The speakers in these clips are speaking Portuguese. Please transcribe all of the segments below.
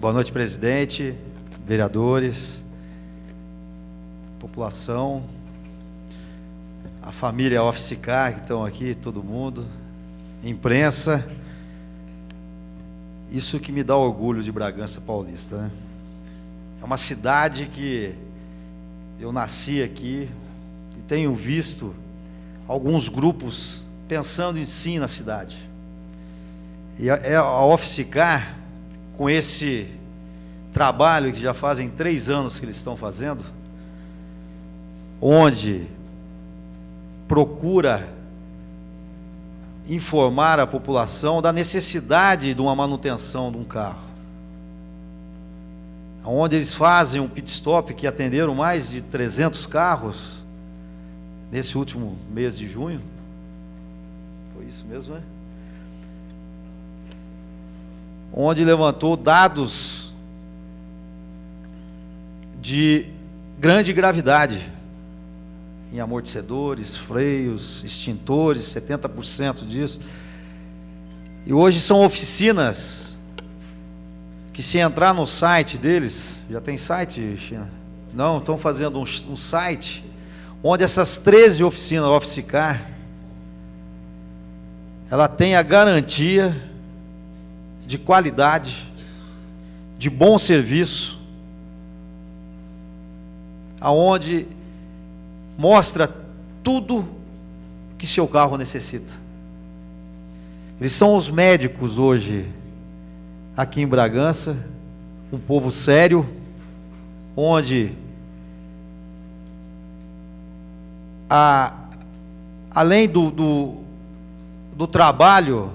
Boa noite, presidente, vereadores, população, a família Office Car que estão aqui, todo mundo, imprensa. Isso que me dá orgulho de Bragança Paulista, né? É uma cidade que eu nasci aqui e tenho visto alguns grupos pensando em si na cidade. E a Office Car, com esse trabalho que já fazem 3 anos que eles estão fazendo, onde procura informar a população da necessidade de uma manutenção de um carro, onde eles fazem um pit stop que atenderam mais de 300 carros nesse último mês de junho. Foi isso mesmo, né? Onde levantou dados de grande gravidade em amortecedores, freios, extintores, 70% disso. E hoje são oficinas que, se entrar no site deles, já tem site, China? Não, estão fazendo um site onde essas 13 oficinas Office Car, ela tem a garantia de qualidade, de bom serviço, aonde mostra tudo que seu carro necessita. Eles são os médicos hoje aqui em Bragança, um povo sério, onde além do trabalho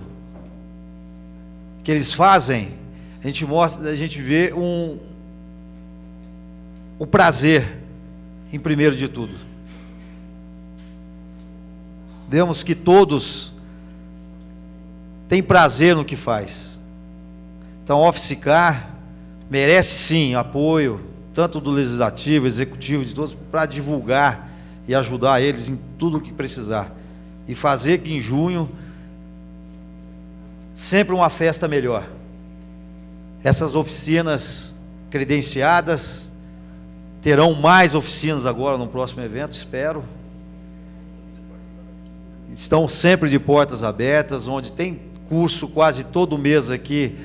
que eles fazem, a gente vê o prazer em primeiro de tudo. Vemos que todos têm prazer no que faz. Então, a Office Car merece sim apoio, tanto do legislativo, executivo, de todos, para divulgar e ajudar eles em tudo o que precisar. E fazer que em junho sempre uma festa melhor. Essas oficinas credenciadas terão mais oficinas agora no próximo evento, espero. Estão sempre de portas abertas, onde tem curso quase todo mês aqui,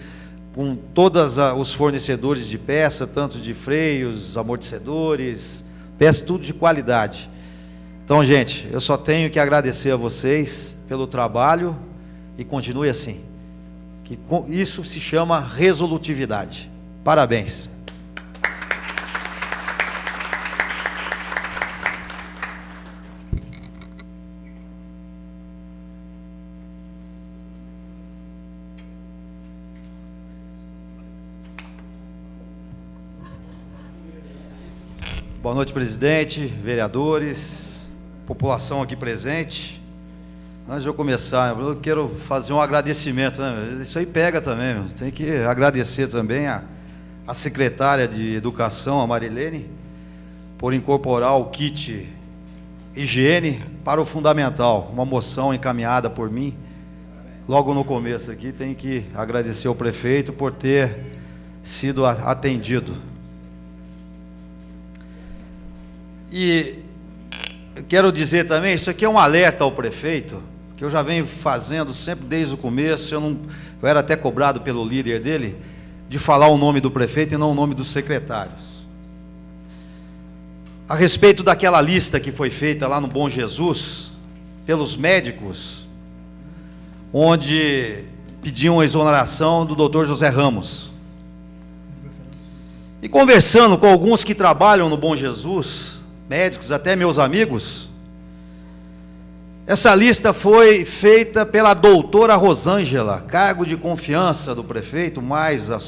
com todos os fornecedores de peça, tanto de freios, amortecedores, peça tudo de qualidade. Então, gente, eu só tenho que agradecer a vocês pelo trabalho e continue assim. Que isso se chama resolutividade. Parabéns. Boa noite, presidente, vereadores, população aqui presente. Antes de eu começar, eu quero fazer um agradecimento, né? Isso aí pega também, tem que agradecer também a secretária de Educação, a Marilene, por incorporar o kit higiene para o fundamental, uma moção encaminhada por mim, logo no começo aqui. Tenho que agradecer ao prefeito por ter sido atendido. E eu quero dizer também, isso aqui é um alerta ao prefeito, que eu já venho fazendo sempre desde o começo. Eu era até cobrado pelo líder dele de falar o nome do prefeito e não o nome dos secretários. A respeito daquela lista que foi feita lá no Bom Jesus, pelos médicos, onde pediam a exoneração do Dr. José Ramos. E conversando com alguns que trabalham no Bom Jesus, médicos, até meus amigos, essa lista foi feita pela doutora Rosângela, cargo de confiança do prefeito, mais a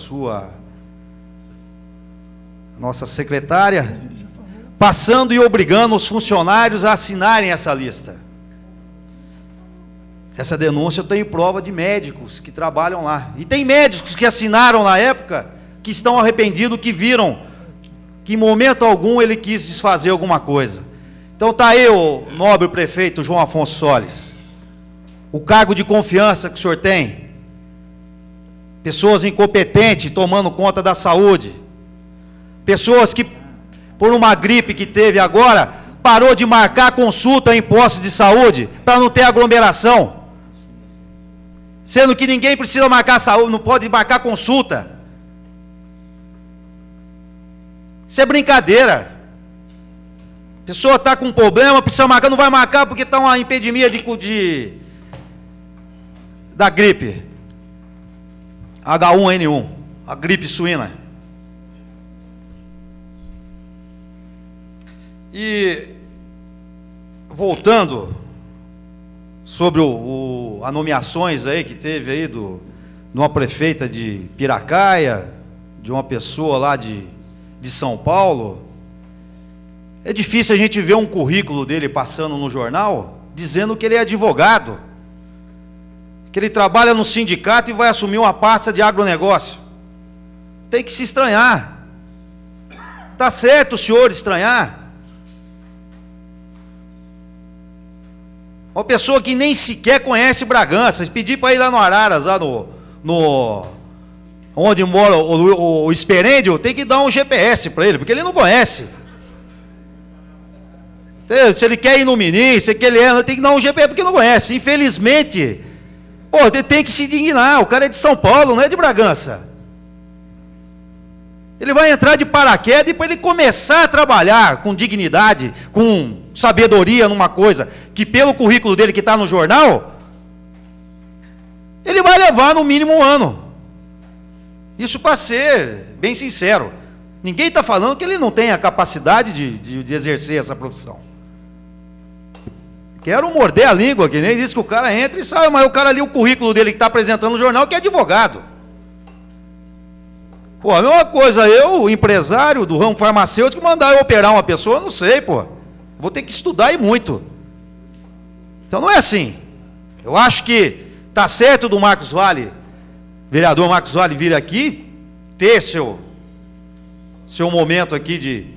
nossa secretária, passando e obrigando os funcionários a assinarem essa lista. Essa denúncia eu tenho prova de médicos que trabalham lá. E tem médicos que assinaram na época, que estão arrependidos, que viram que em momento algum ele quis desfazer alguma coisa. Então está aí o nobre prefeito João Afonso Soles, o cargo de confiança que o senhor tem, pessoas incompetentes tomando conta da saúde, pessoas que, por uma gripe que teve agora, parou de marcar consulta em postos de saúde para não ter aglomeração, sendo que ninguém precisa marcar saúde, não pode marcar consulta. Isso é brincadeira. A pessoa está com um problema, precisa marcar, não vai marcar porque está uma epidemia da gripe H1N1, a gripe suína. E voltando sobre as nomeações aí que teve aí de uma prefeita de Piracaia, de uma pessoa lá de São Paulo, é difícil a gente ver um currículo dele passando no jornal, dizendo que ele é advogado, que ele trabalha no sindicato e vai assumir uma pasta de agronegócio. Tem que se estranhar. Está certo o senhor estranhar. Uma pessoa que nem sequer conhece Bragança, pedir para ir lá no Araras, lá onde mora o Esperêndio, tem que dar um GPS para ele, porque ele não conhece. Se ele quer ir no Mirim, se ele tem que dar um GPS, porque não conhece. Infelizmente, ele tem que se indignar. O cara é de São Paulo, não é de Bragança. Ele vai entrar de paraquedas e para ele começar a trabalhar com dignidade, com sabedoria numa coisa, que pelo currículo dele que está no jornal, ele vai levar no mínimo um ano. Isso para ser bem sincero. Ninguém está falando que ele não tem a capacidade de exercer essa profissão. Quero morder a língua, que nem disse que o cara entra e sai, mas o cara ali, o currículo dele que está apresentando no jornal, que é advogado. A mesma coisa, eu, empresário do ramo farmacêutico, mandar eu operar uma pessoa, eu não sei, vou ter que estudar e muito. Então não é assim. Eu acho que está certo do Marcos Valle, vereador Marcos Valle, vir aqui, ter seu momento aqui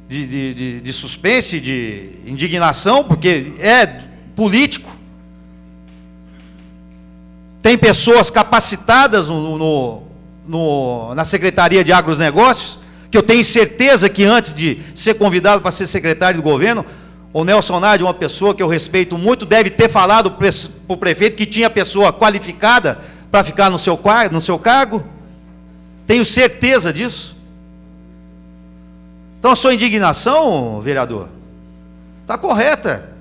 de suspense, de indignação, porque é político. Tem pessoas capacitadas na Secretaria de Agronegócios, que eu tenho certeza que antes de ser convidado para ser secretário do governo, o Nelson Nardi, uma pessoa que eu respeito muito, deve ter falado para o prefeito que tinha pessoa qualificada para ficar no seu cargo. Tenho certeza disso. Então a sua indignação, vereador, está correta.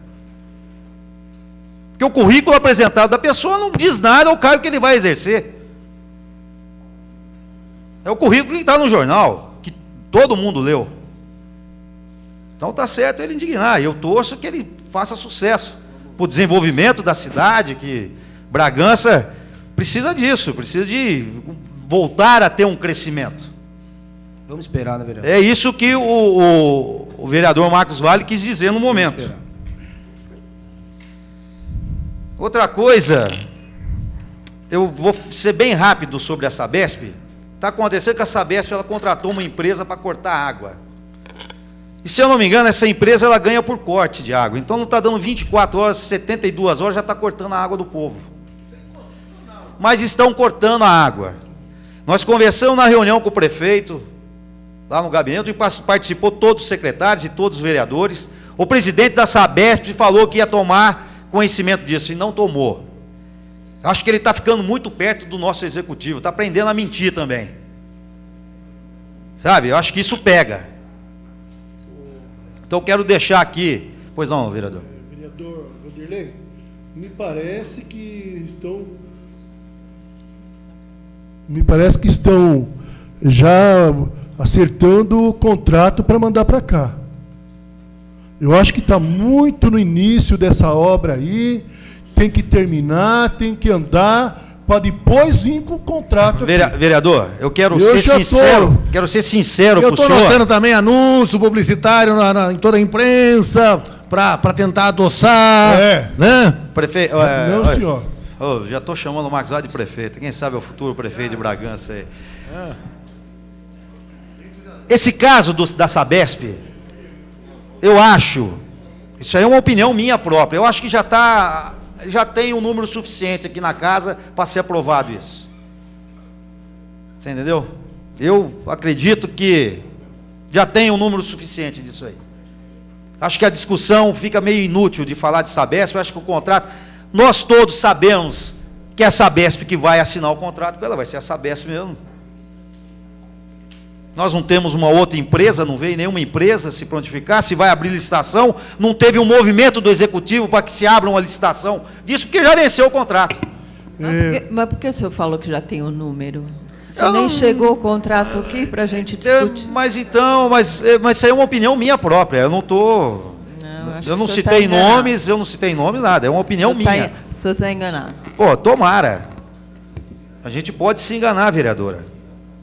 Porque o currículo apresentado da pessoa não diz nada ao cargo que ele vai exercer. É o currículo que está no jornal, que todo mundo leu. Então está certo ele indignar, e eu torço que ele faça sucesso para o desenvolvimento da cidade, que Bragança precisa disso, precisa de voltar a ter um crescimento. Vamos esperar, né, vereador? É isso que o vereador Marcos Valle quis dizer no momento. Outra coisa, eu vou ser bem rápido sobre a Sabesp. Está acontecendo que a Sabesp ela contratou uma empresa para cortar água. E se eu não me engano, essa empresa ela ganha por corte de água. Então não está dando 24 horas, 72 horas, já está cortando a água do povo. Mas estão cortando a água. Nós conversamos na reunião com o prefeito, lá no gabinete, e participou todos os secretários e todos os vereadores. O presidente da Sabesp falou que ia tomar conhecimento disso, e não tomou. Acho que ele está ficando muito perto do nosso executivo, está aprendendo a mentir também. Sabe, eu acho que isso pega. Então quero deixar aqui. Pois não, vereador. Vereador Vanderlei, me parece que estão já acertando o contrato para mandar para cá. Eu acho que está muito no início dessa obra aí, tem que terminar, tem que andar, para depois vir com o contrato. Vereador, eu quero ser sincero. Quero ser sincero com o senhor. Eu estou notando também anúncio publicitário em toda a imprensa, para tentar adoçar. Né? Prefeito. Não, senhor. Já estou chamando o Marcos lá de prefeito. Quem sabe é o futuro prefeito de Bragança aí. Esse caso da Sabesp, eu acho, isso aí é uma opinião minha própria, eu acho que já está já tem um número suficiente aqui na casa para ser aprovado isso. Você entendeu? Eu acredito que já tem um número suficiente disso aí. Acho que a discussão fica meio inútil de falar de Sabesp. Eu acho que o contrato, nós todos sabemos que é a Sabesp que vai assinar o contrato com ela, vai ser a Sabesp mesmo. Nós não temos uma outra empresa, não veio nenhuma empresa se prontificar, se vai abrir licitação, não teve um movimento do executivo para que se abra uma licitação disso, porque já venceu o contrato. Mas por que o senhor falou que já tem o número? Você nem chegou o contrato aqui para a gente discutir? Mas isso aí é uma opinião minha própria, eu não estou... Eu não citei nomes, nada, é uma opinião minha. O senhor está enganado. Pô, tomara. A gente pode se enganar, vereadora.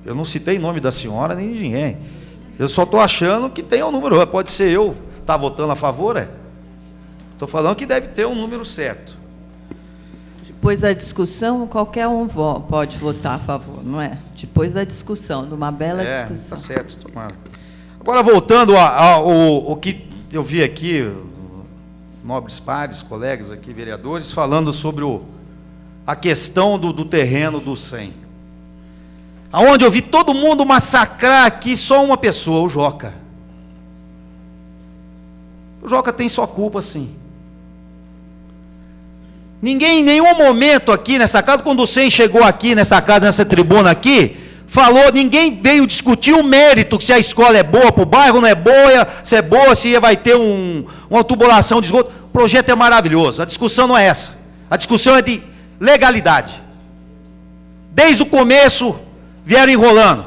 Eu não citei nome da senhora nem de ninguém. Eu só estou achando que tem um número. Pode ser eu estar votando a favor, Estou falando que deve ter um número certo. Depois da discussão, qualquer um pode votar a favor, não é? Depois da discussão, de uma bela discussão. Está certo, tomara. Agora, voltando ao que eu vi aqui, nobres pares, colegas aqui, vereadores, falando sobre a questão do terreno do 100. Aonde eu vi todo mundo massacrar aqui só uma pessoa, o Joca. O Joca tem sua culpa, sim. Ninguém em nenhum momento aqui nessa casa, quando o 100 chegou aqui nessa casa, nessa tribuna aqui, falou, ninguém veio discutir o mérito, se a escola é boa para o bairro, não é boa, se vai ter uma tubulação de esgoto. O projeto é maravilhoso, a discussão não é essa. A discussão é de legalidade. Desde o começo, vieram enrolando.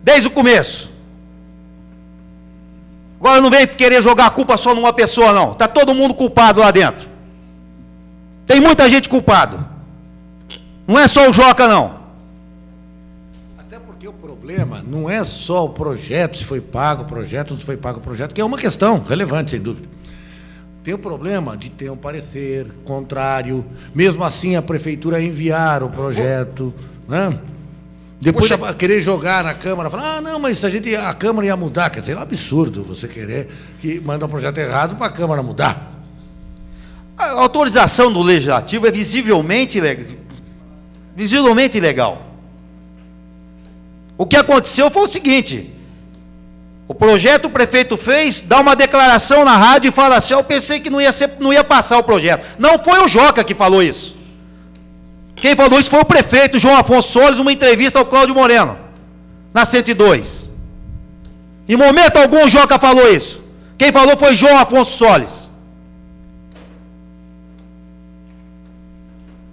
Desde o começo. Agora não vem querer jogar a culpa só numa pessoa, não. Está todo mundo culpado lá dentro. Tem muita gente culpada. Não é só o Joca, não. Até porque o problema não é só o projeto, se foi pago o projeto, se foi pago o projeto, que é uma questão relevante, sem dúvida. Tem o problema de ter um parecer contrário, mesmo assim a prefeitura enviar o projeto, né? Depois querer jogar na Câmara, falar, não, mas a Câmara ia mudar, quer dizer, é um absurdo você querer que manda um projeto errado para a Câmara mudar. A autorização do Legislativo é visivelmente ilegal. O que aconteceu foi o seguinte, o projeto o prefeito fez, dá uma declaração na rádio e fala assim, eu pensei que não ia passar o projeto. Não foi o Joca que falou isso. Quem falou isso foi o prefeito João Afonso Soles, numa entrevista ao Cláudio Moreno, na 102. Em momento algum o Joca falou isso. Quem falou foi João Afonso Soles.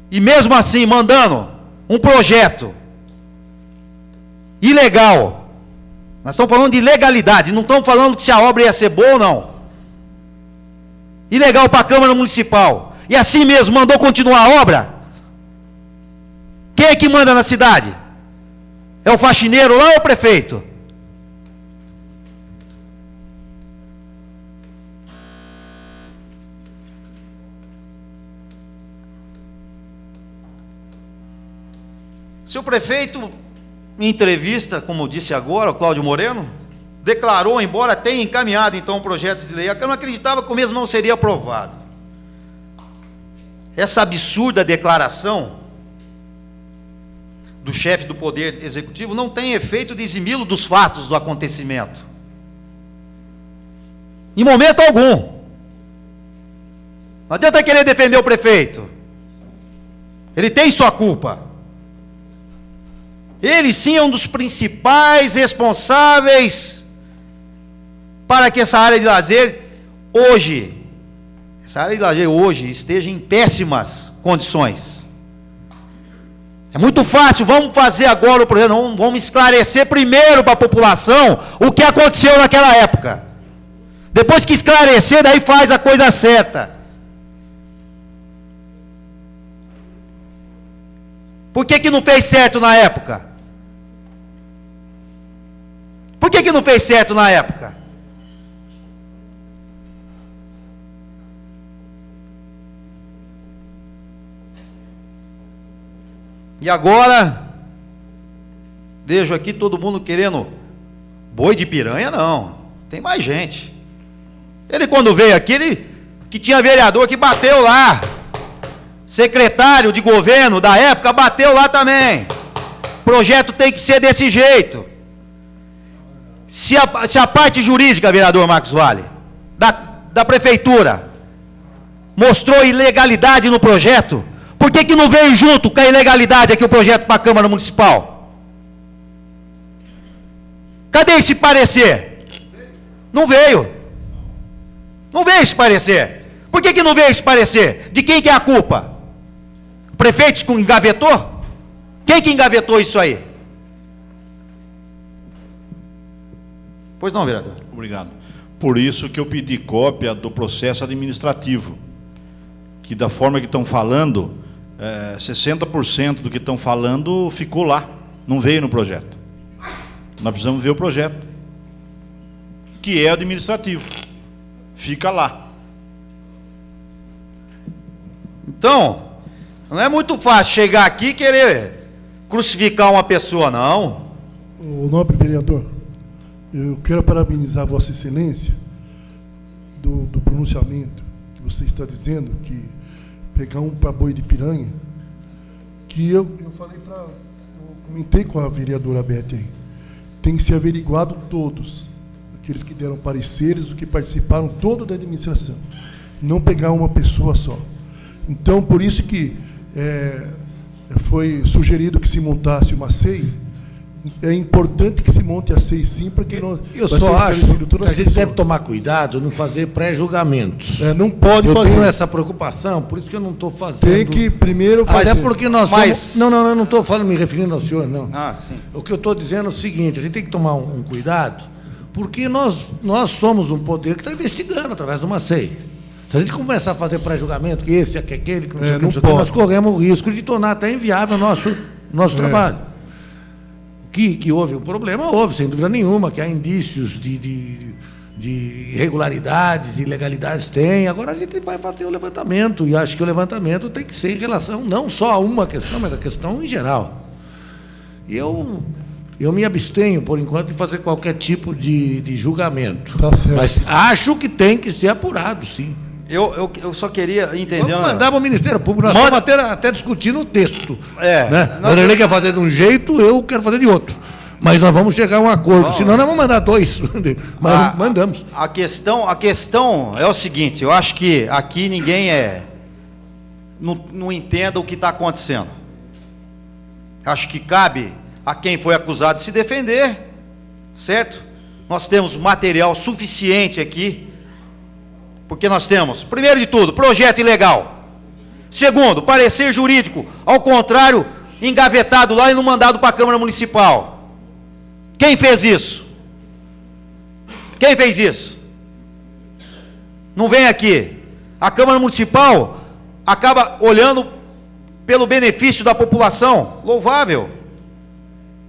E mesmo assim, mandando um projeto ilegal. Nós estamos falando de legalidade, não estamos falando se a obra ia ser boa ou não. Ilegal para a Câmara Municipal. E assim mesmo, mandou continuar a obra. Quem é que manda na cidade? É o faxineiro lá ou o prefeito? Se o prefeito, em entrevista, como disse agora, o Cláudio Moreno, declarou, embora tenha encaminhado então um projeto de lei, eu não acreditava que o mesmo não seria aprovado. Essa absurda declaração do chefe do Poder Executivo não tem efeito de eximi-lo dos fatos do acontecimento. Em momento algum. Não adianta querer defender o prefeito. Ele tem sua culpa. Ele sim é um dos principais responsáveis para que essa área de lazer hoje esteja em péssimas condições. É muito fácil, vamos fazer agora o projeto, não, vamos esclarecer primeiro para a população o que aconteceu naquela época. Depois que esclarecer, daí faz a coisa certa. Por que não fez certo na época? Por que não fez certo na época? E agora, vejo aqui todo mundo querendo boi de piranha, não. Tem mais gente. Ele quando veio aqui, ele que tinha vereador que bateu lá. Secretário de governo da época bateu lá também. Projeto tem que ser desse jeito. Se a parte jurídica, vereador Marcos Vale, da prefeitura, mostrou ilegalidade no projeto, por que não veio junto com a ilegalidade aqui o projeto para a Câmara Municipal? Cadê esse parecer? Não veio. Não veio esse parecer. Por que não veio esse parecer? De quem que é a culpa? O prefeito engavetou? Quem que engavetou isso aí? Pois não, vereador. Obrigado. Por isso que eu pedi cópia do processo administrativo, que da forma que estão falando, 60% do que estão falando ficou lá, não veio no projeto. Nós precisamos ver o projeto, que é administrativo, fica lá. Então, não é muito fácil chegar aqui e querer crucificar uma pessoa, não. O nobre vereador, eu quero parabenizar Vossa Excelência do pronunciamento que você está dizendo, que pegar um para boi de piranha, que eu falei para... Eu comentei com a vereadora Beth aí, tem que ser averiguado todos, aqueles que deram pareceres, os que participaram, todo da administração, não pegar uma pessoa só. Então, por isso que foi sugerido que se montasse uma SEI. É importante que se monte a SEI, sim, para que nós... Eu só acho que a gente deve tomar cuidado, não fazer pré-julgamentos. Não pode fazer. Eu tenho essa preocupação, por isso que eu não estou fazendo... Tem que primeiro fazer. Até porque nós somos... Não, eu não estou falando, me referindo ao senhor, não. Ah, sim. O que eu estou dizendo é o seguinte, a gente tem que tomar um cuidado, porque nós somos um poder que está investigando através de uma SEI. Se a gente começar a fazer pré-julgamento, que esse, que aquele, que não sei o que, não sei o que, nós corremos o risco de tornar até inviável o nosso trabalho. Que houve um problema, houve, sem dúvida nenhuma, que há indícios de irregularidades, de ilegalidades, tem. Agora a gente vai fazer o levantamento, e acho que o levantamento tem que ser em relação não só a uma questão, mas a questão em geral. E eu me abstenho, por enquanto, de fazer qualquer tipo de julgamento. Tá certo. Mas acho que tem que ser apurado, sim. Eu só queria entender... Vamos mandar para o Ministério Público, nós estamos até discutindo o texto. Né? Não, o Vanderlei quer fazer de um jeito, eu quero fazer de outro. Mas nós vamos chegar a um acordo, senão nós vamos mandar dois. Mas mandamos. A questão é o seguinte, eu acho que aqui ninguém não entenda o que está acontecendo. Acho que cabe a quem foi acusado de se defender, certo? Nós temos material suficiente aqui, porque nós temos, primeiro de tudo, projeto ilegal. Segundo, parecer jurídico, ao contrário, engavetado lá e não mandado para a Câmara Municipal. Quem fez isso? Quem fez isso? Não vem aqui. A Câmara Municipal acaba olhando pelo benefício da população. Louvável.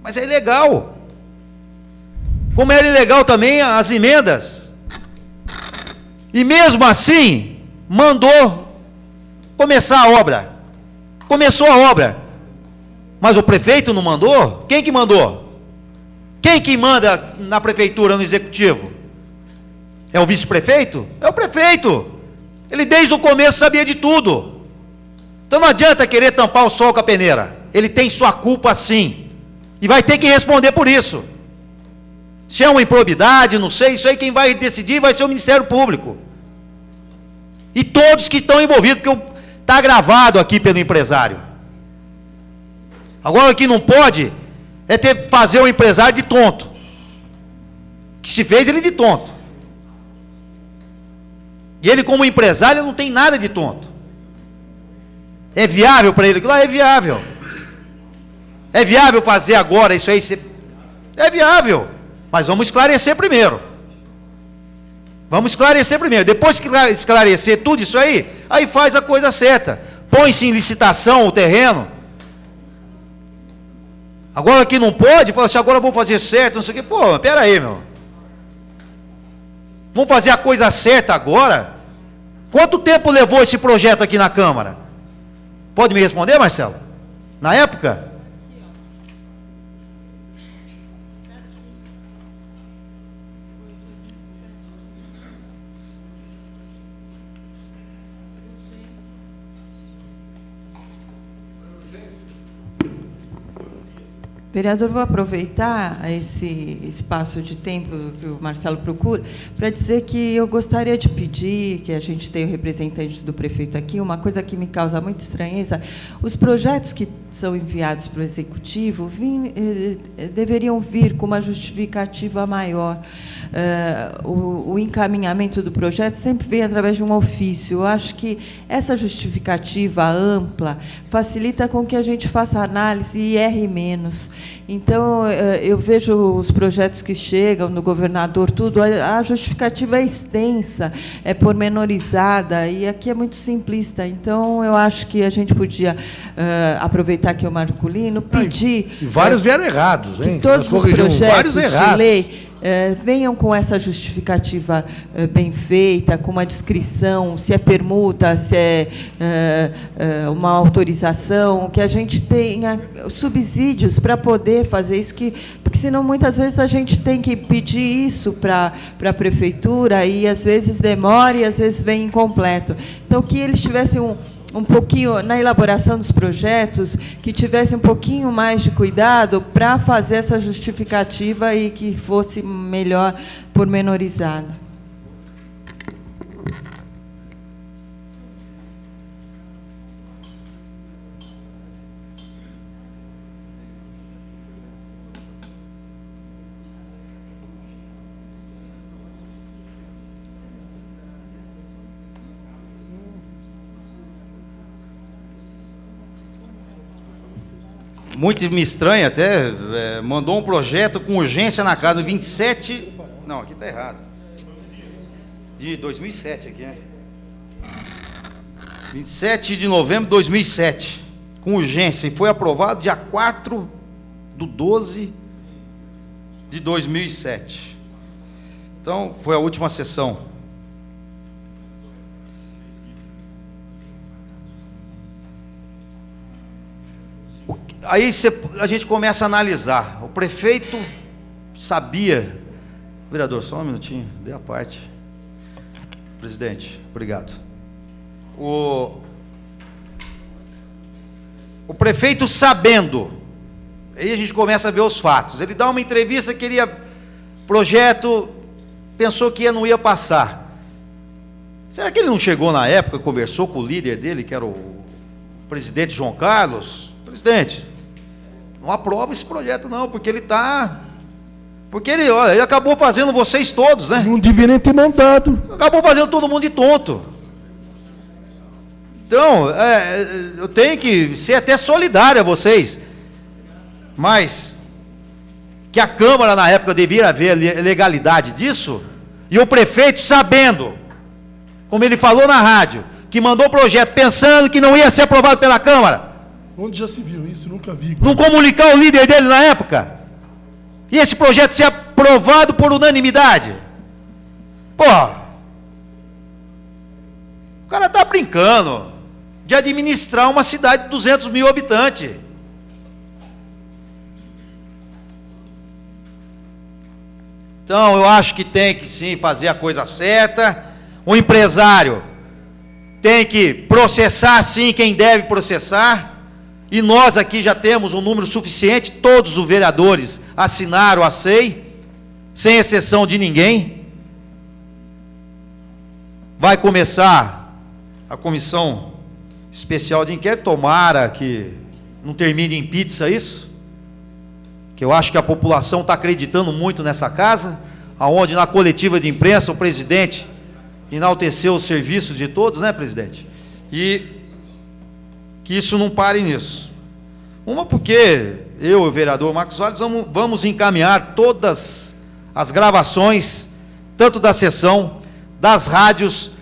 Mas é ilegal. Como era ilegal também as emendas. E mesmo assim, mandou começar a obra. Começou a obra. Mas o prefeito não mandou? Quem que mandou? Quem que manda na prefeitura, no executivo? É o vice-prefeito? É o prefeito. Ele desde o começo sabia de tudo. Então não adianta querer tampar o sol com a peneira. Ele tem sua culpa sim. E vai ter que responder por isso. Se é uma improbidade, não sei, isso aí quem vai decidir vai ser o Ministério Público. E todos que estão envolvidos, porque está gravado aqui pelo empresário. Agora o que não pode é fazer o empresário de tonto. Que se fez ele de tonto. E ele como empresário não tem nada de tonto. É viável para ele? Lá é viável. É viável fazer agora isso aí? É viável. Mas vamos esclarecer primeiro. Vamos esclarecer primeiro. Depois que esclarecer tudo isso aí, aí faz a coisa certa. Põe-se em licitação o terreno. Agora que não pode, fala assim, agora eu vou fazer certo, não sei o quê. Pô, pera aí, meu. Vamos fazer a coisa certa agora? Quanto tempo levou esse projeto aqui na Câmara? Pode me responder, Marcelo? Na época? Vereador, vou aproveitar esse espaço de tempo que o Marcelo procura para dizer que eu gostaria de pedir, que a gente tem o representante do prefeito aqui, uma coisa que me causa muita estranheza: os projetos que são enviados para o Executivo deveriam vir com uma justificativa maior. O encaminhamento do projeto sempre vem através de um ofício. Eu acho que essa justificativa ampla facilita com que a gente faça análise e erre menos. Então, eu vejo os projetos que chegam no governador, tudo, a justificativa é extensa, é pormenorizada, e aqui é muito simplista. Então, eu acho que a gente podia aproveitar que o Marculino, pedir... E vários vieram errados, hein? Que todos Nós os projetos de errados. lei venham com essa justificativa bem feita, com uma descrição, se é permuta, se é uma autorização, que a gente tenha subsídios para poder fazer isso, porque senão muitas vezes a gente tem que pedir isso para a prefeitura e às vezes demora e às vezes vem incompleto. Então, que eles tivessem um pouquinho, na elaboração dos projetos, que tivesse um pouquinho mais de cuidado para fazer essa justificativa e que fosse melhor pormenorizada. Muito me estranha até, mandou um projeto com urgência na casa, 27... Não, aqui está errado. De 2007 aqui, né? 27 de novembro de 2007, com urgência, e foi aprovado dia 4/12 de 2007. Então, foi a última sessão. Aí a gente começa a analisar. O prefeito sabia... Vereador, só um minutinho, dê a parte. Presidente, obrigado. O prefeito sabendo, aí a gente começa a ver os fatos. Ele dá uma entrevista, queria projeto, pensou que não ia passar. Será que ele não chegou na época, conversou com o líder dele, que era o presidente João Carlos? Presidente, não aprova esse projeto não, porque ele está... Porque ele, olha, ele acabou fazendo vocês todos, né? Não devia nem ter mandado. Acabou fazendo todo mundo de tonto. Então, eu tenho que ser até solidário a vocês. Mas, que a Câmara na época devia haver legalidade disso, e o prefeito sabendo, como ele falou na rádio, que mandou o projeto pensando que não ia ser aprovado pela Câmara. Onde já se viu isso? Nunca vi. Não comunicar o líder dele na época. E esse projeto ser aprovado por unanimidade. Pô, o cara está brincando de administrar uma cidade de 200 mil habitantes. Então, eu acho que tem que sim fazer a coisa certa. O empresário tem que processar sim quem deve processar. E nós aqui já temos um número suficiente, todos os vereadores assinaram a SEI, sem exceção de ninguém. Vai começar a comissão especial de inquérito, tomara que não termine em pizza isso, que eu acho que a população está acreditando muito nessa casa, aonde na coletiva de imprensa o presidente enalteceu os serviços de todos, né, presidente? E que isso não pare nisso. Uma, porque eu e o vereador Marcos Valles vamos encaminhar todas as gravações, tanto da sessão, das rádios,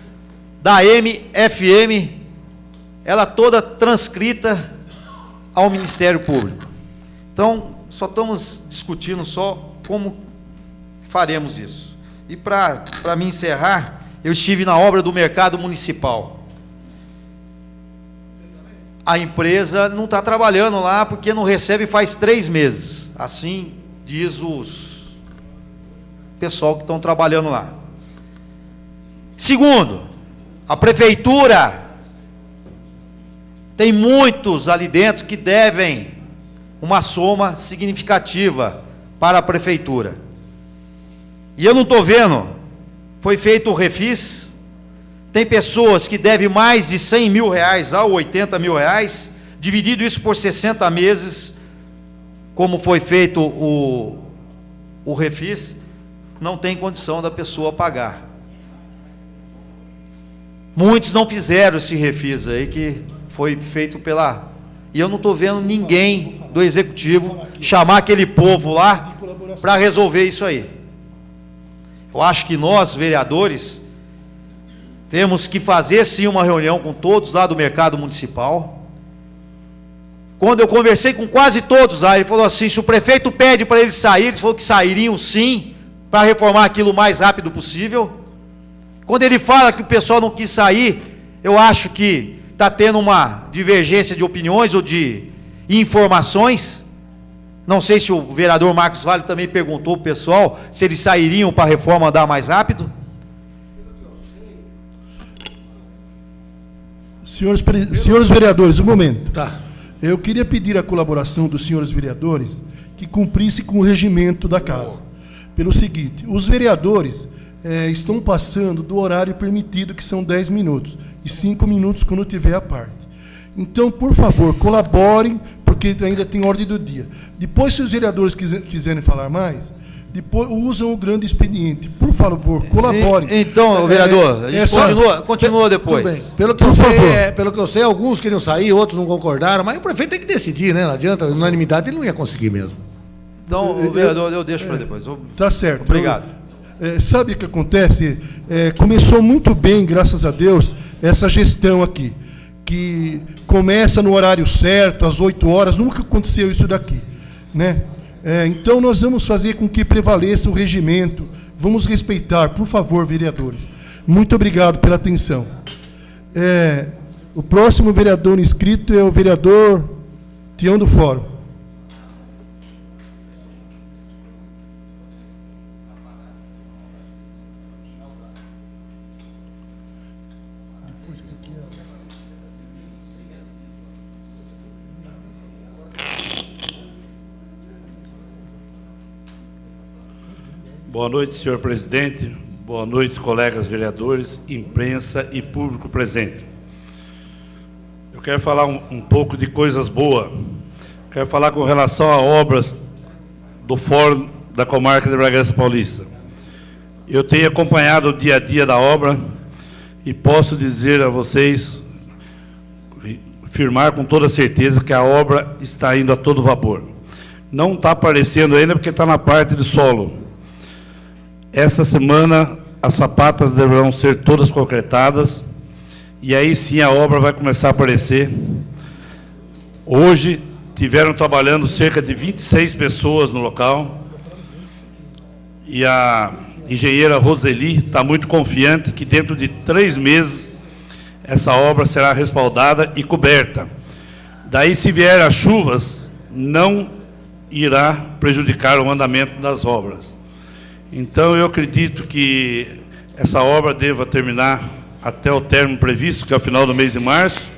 da AM, FM, ela toda transcrita ao Ministério Público. Então, só estamos discutindo só como faremos isso. E para me encerrar, eu estive na obra do mercado municipal. A empresa não está trabalhando lá porque não recebe faz 3 meses. Assim diz os pessoal que estão trabalhando lá. Segundo, a prefeitura tem muitos ali dentro que devem uma soma significativa para a prefeitura. E eu não estou vendo, foi feito o refis, tem pessoas que devem mais de 100 mil reais a 80 mil reais, dividido isso por 60 meses, como foi feito o refis, não tem condição da pessoa pagar. Muitos não fizeram esse refis aí, que foi feito pela... E eu não estou vendo ninguém do executivo chamar aquele povo lá para resolver isso aí. Eu acho que nós, vereadores, temos que fazer sim uma reunião com todos lá do mercado municipal. Quando eu conversei com quase todos lá, ele falou assim, se o prefeito pede para eles saírem, eles falaram que sairiam sim, para reformar aquilo o mais rápido possível. Quando ele fala que o pessoal não quis sair, eu acho que está tendo uma divergência de opiniões ou de informações. Não sei se o vereador Marcos Vale também perguntou para o pessoal se eles sairiam para a reforma andar mais rápido. Senhores vereadores, um momento. Tá. Eu queria pedir a colaboração dos senhores vereadores que cumprisse com o regimento da casa. Pelo seguinte, os vereadores estão passando do horário permitido, que são 10 minutos, e 5 minutos quando tiver a parte. Então, por favor, colaborem, porque ainda tem ordem do dia. Depois, se os vereadores quiserem falar mais, depois usam o grande expediente. Por favor, colaborem. Então, vereador, a gente continua depois. Tudo bem. Pelo que eu sei, alguns queriam sair, outros não concordaram, mas o prefeito tem que decidir, né? Não adianta, unanimidade ele não ia conseguir mesmo. Então, vereador, eu deixo para depois. Tá certo. Obrigado. Sabe o que acontece? Começou muito bem, graças a Deus, essa gestão aqui, que começa no horário certo, às 8 horas, nunca aconteceu isso daqui, né? Então nós vamos fazer com que prevaleça o regimento, vamos respeitar, por favor, vereadores. Muito obrigado pela atenção. O próximo vereador inscrito é o vereador Tião do Fórum. Boa noite, senhor presidente. Boa noite, colegas vereadores, imprensa e público presente. Eu quero falar um pouco de coisas boas. Quero falar com relação a obras do Fórum da Comarca de Bragança Paulista. Eu tenho acompanhado o dia a dia da obra e posso dizer a vocês, afirmar com toda certeza que a obra está indo a todo vapor. Não está aparecendo ainda porque está na parte de solo. Essa semana as sapatas deverão ser todas concretadas e aí sim a obra vai começar a aparecer. Hoje tiveram trabalhando cerca de 26 pessoas no local e a engenheira Roseli está muito confiante que dentro de 3 meses essa obra será respaldada e coberta. Daí, se vier as chuvas, não irá prejudicar o andamento das obras. Então, eu acredito que essa obra deva terminar até o término previsto, que é o final do mês de março,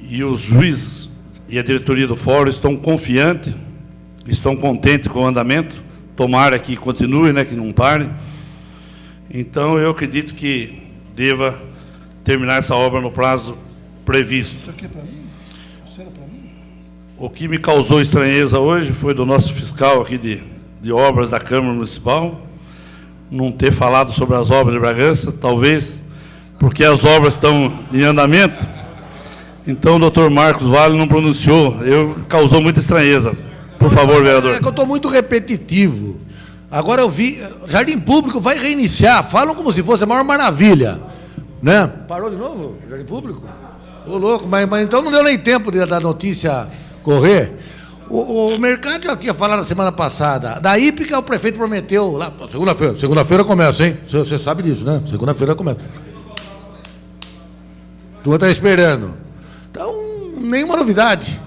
e os juízes e a diretoria do Fórum estão confiantes, estão contentes com o andamento, tomara que continue, né, que não pare. Então, eu acredito que deva terminar essa obra no prazo previsto. Isso aqui é para mim? Isso era para mim? O que me causou estranheza hoje foi do nosso fiscal aqui de obras da Câmara Municipal não ter falado sobre as obras de Bragança, talvez porque as obras estão em andamento. Então o doutor Marcos Vale não pronunciou, causou muita estranheza. Por favor, vereador. É que eu estou muito repetitivo. Agora eu vi, Jardim Público vai reiniciar, falam como se fosse a maior maravilha, né? Parou de novo o Jardim Público? Ô louco, mas então não deu nem tempo da notícia correr. O mercado já tinha falado na semana passada. Da Hípica, o prefeito prometeu lá. Segunda-feira começa, hein? Você sabe disso, né? Segunda-feira começa. Tu está esperando. Então, nenhuma novidade.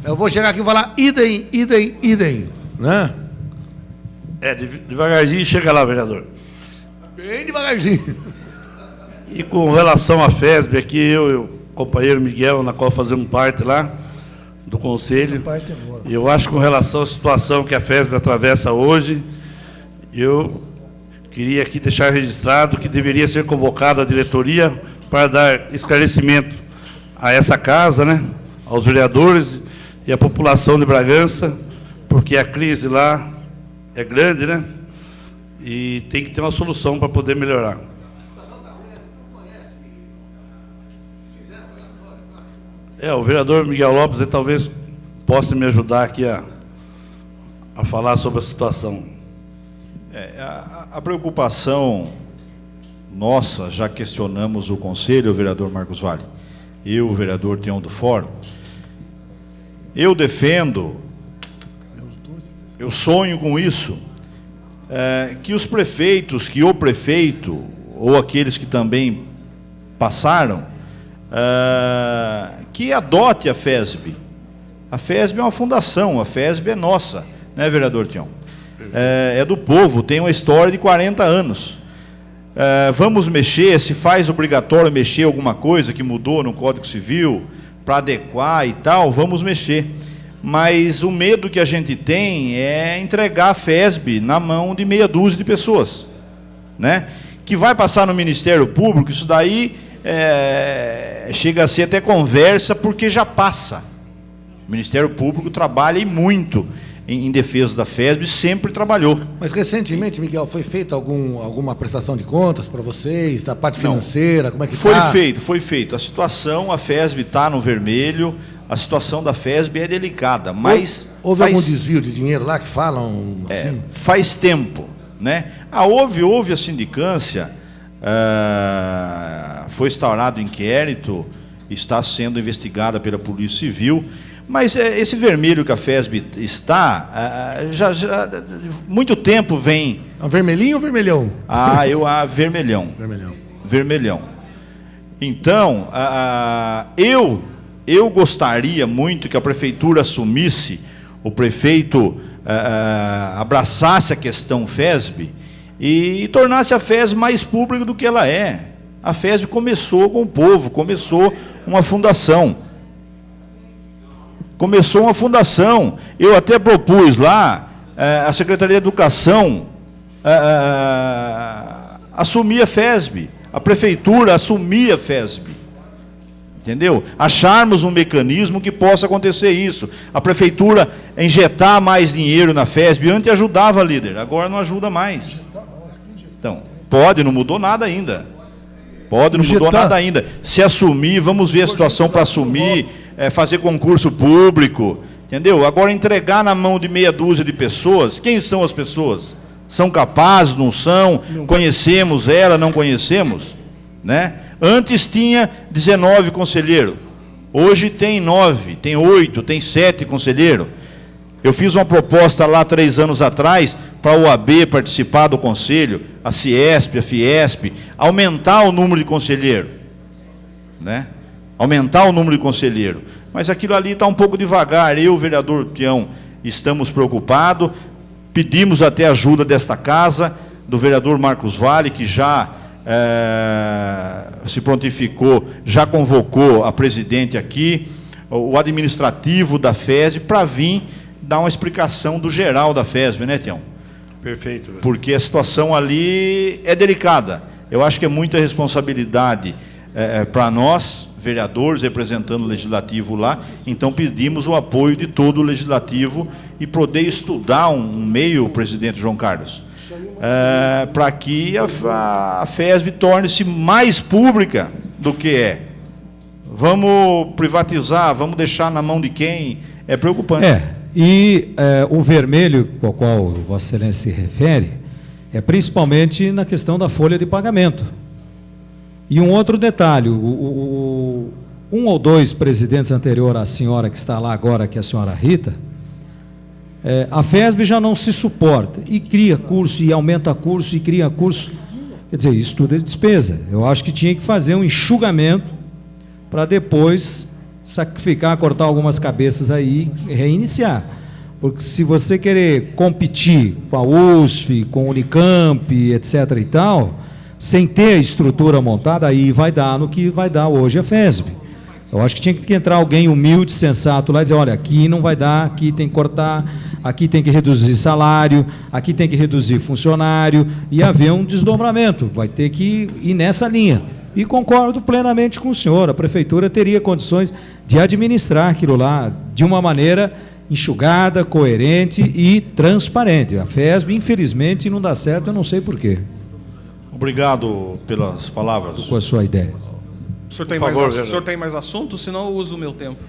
Eu vou chegar aqui e falar idem, né? Devagarzinho chega lá, vereador. Bem devagarzinho. E com relação à FESB, aqui eu e o companheiro Miguel, na qual fazemos parte lá, do Conselho. Parte é boa. Eu acho que com relação à situação que a FESB atravessa hoje, eu queria aqui deixar registrado que deveria ser convocada a diretoria para dar esclarecimento a essa casa, né, aos vereadores e à população de Bragança, porque a crise lá é grande, né, e tem que ter uma solução para poder melhorar. O vereador Miguel Lopes, ele talvez possa me ajudar aqui a falar sobre a situação. A preocupação nossa, já questionamos o Conselho, o vereador Marcos Vale, eu, o vereador Tião do Fórum, eu defendo, eu sonho com isso, que os prefeitos, que o prefeito, ou aqueles que também passaram, que adote a FESB. A FESB é uma fundação, a FESB é nossa, né, vereador Tião? É do povo, tem uma história de 40 anos. Vamos mexer, se faz obrigatório mexer alguma coisa que mudou no Código Civil, para adequar e tal, vamos mexer. Mas o medo que a gente tem é entregar a FESB na mão de meia dúzia de pessoas, né? Que vai passar no Ministério Público, isso daí chega a ser até conversa, porque já passa. O Ministério Público trabalha e muito em defesa da FESB, sempre trabalhou. Mas recentemente, Miguel, foi feita alguma prestação de contas para vocês, da parte financeira, como é que está? Foi feito. A situação, a FESB está no vermelho, a situação da FESB é delicada, mas... Houve algum desvio de dinheiro lá que falam assim? Faz tempo, né? Houve a sindicância, foi instaurado inquérito, está sendo investigada pela Polícia Civil, mas esse vermelho que a FESB está, já muito tempo vem... Vermelhinho ou vermelhão? Vermelhão. Vermelhão. Vermelhão. Então, eu gostaria muito que a prefeitura assumisse, o prefeito abraçasse a questão FESB e tornasse a FESB mais pública do que ela é. A FESB começou com o povo, começou uma fundação. Eu até propus lá, a Secretaria de Educação assumir a FESB, a prefeitura assumir a FESB. Entendeu? Acharmos um mecanismo que possa acontecer isso. A prefeitura injetar mais dinheiro na FESB, antes ajudava, líder, agora não ajuda mais. Então, não mudou nada ainda. Mudou nada ainda. Se assumir, vamos ver a situação para assumir, fazer concurso público, entendeu? Agora entregar na mão de meia dúzia de pessoas, quem são as pessoas? São capazes, não são? Conhecemos ela, não conhecemos? Né? Antes tinha 19 conselheiros, hoje tem 9, tem 8, tem 7 conselheiros. Eu fiz uma proposta lá 3 anos atrás para a OAB participar do conselho, a Ciesp, a Fiesp, aumentar o número de conselheiros, né? Aumentar o número de conselheiros. Mas aquilo ali está um pouco devagar. Eu, vereador Tião, estamos preocupados, pedimos até ajuda desta casa, do vereador Marcos Vale, que já se prontificou, já convocou a presidente aqui, o administrativo da FESB, para vir dar uma explicação do geral da FESB, né, Tião? Perfeito. Porque a situação ali é delicada. Eu acho que é muita responsabilidade para nós, vereadores, representando o Legislativo lá, então pedimos o apoio de todo o Legislativo e poder estudar um meio, presidente João Carlos, para que a FESB torne-se mais pública do que é. Vamos privatizar, vamos deixar na mão de quem? É preocupante. O vermelho, ao qual Vossa Excelência se refere, é principalmente na questão da folha de pagamento. E um outro detalhe, um ou dois presidentes anteriores à senhora que está lá agora, que é a senhora Rita, a FESB já não se suporta, e cria curso, e aumenta curso, e cria curso. Quer dizer, isso tudo é despesa. Eu acho que tinha que fazer um enxugamento para depois sacrificar, cortar algumas cabeças aí e reiniciar. Porque se você querer competir com a USF, com a Unicamp, etc. e tal, sem ter a estrutura montada, aí vai dar no que vai dar hoje a FESB. Eu acho que tinha que entrar alguém humilde, sensato lá e dizer, olha, aqui não vai dar, aqui tem que cortar, aqui tem que reduzir salário, aqui tem que reduzir funcionário, e haver um desdobramento, vai ter que ir nessa linha. E concordo plenamente com o senhor, a prefeitura teria condições de administrar aquilo lá de uma maneira enxugada, coerente e transparente. A FESB, infelizmente, não dá certo, eu não sei porquê. Obrigado pelas palavras. Com a sua ideia. O senhor tem, Por favor, o senhor tem mais assunto? Senão eu uso o meu tempo.